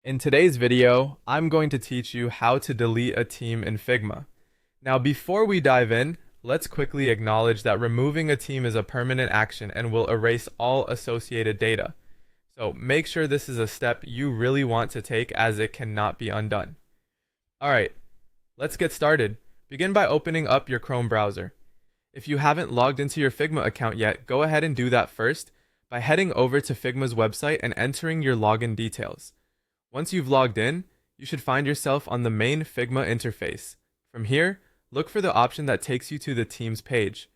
In today's video, I'm going to teach you how to delete a team in Figma. Now, before we dive in, let's quickly acknowledge that removing a team is a permanent action and will erase all associated data. So make sure this is a step you really want to take as it cannot be undone. Alright, let's get started. Begin by opening up your Chrome browser. If you haven't logged into your Figma account yet, go ahead and do that first by heading over to Figma's website and entering your login details. Once you've logged in, you should find yourself on the main Figma interface. From here, look for the option that takes you to the Teams page.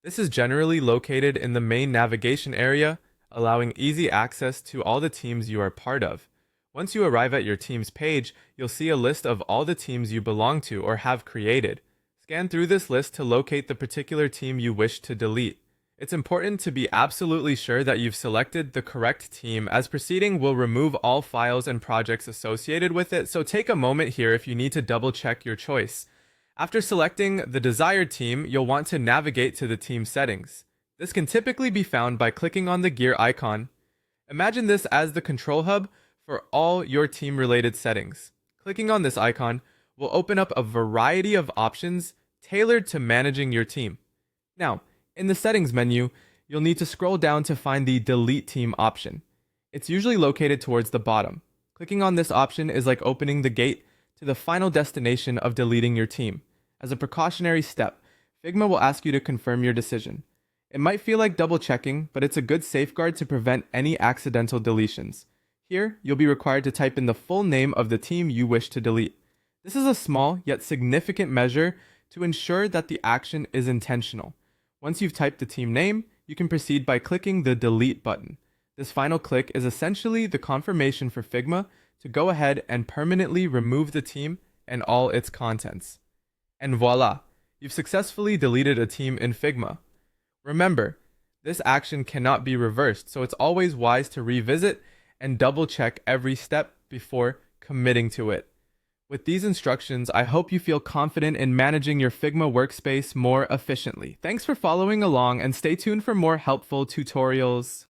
This is generally located in the main navigation area, allowing easy access to all the teams you are part of. Once you arrive at your Teams page, you'll see a list of all the teams you belong to or have created. Scan through this list to locate the particular team you wish to delete. It's important to be absolutely sure that you've selected the correct team, as proceeding will remove all files and projects associated with it, so take a moment here if you need to double check your choice. After selecting the desired team, you'll want to navigate to the team settings. This can typically be found by clicking on the gear icon. Imagine this as the control hub for all your team-related settings. Clicking on this icon will open up a variety of options tailored to managing your team. Now, in the settings menu, you'll need to scroll down to find the delete team option. It's usually located towards the bottom. Clicking on this option is like opening the gate to the final destination of deleting your team. As a precautionary step, Figma will ask you to confirm your decision. It might feel like double checking, but it's a good safeguard to prevent any accidental deletions. Here, you'll be required to type in the full name of the team you wish to delete. This is a small yet significant measure to ensure that the action is intentional. Once you've typed the team name, you can proceed by clicking the delete button. This final click is essentially the confirmation for Figma to go ahead and permanently remove the team and all its contents. And voila, you've successfully deleted a team in Figma. Remember, this action cannot be reversed, so it's always wise to revisit and double check every step before committing to it. With these instructions, I hope you feel confident in managing your Figma workspace more efficiently. Thanks for following along and stay tuned for more helpful tutorials.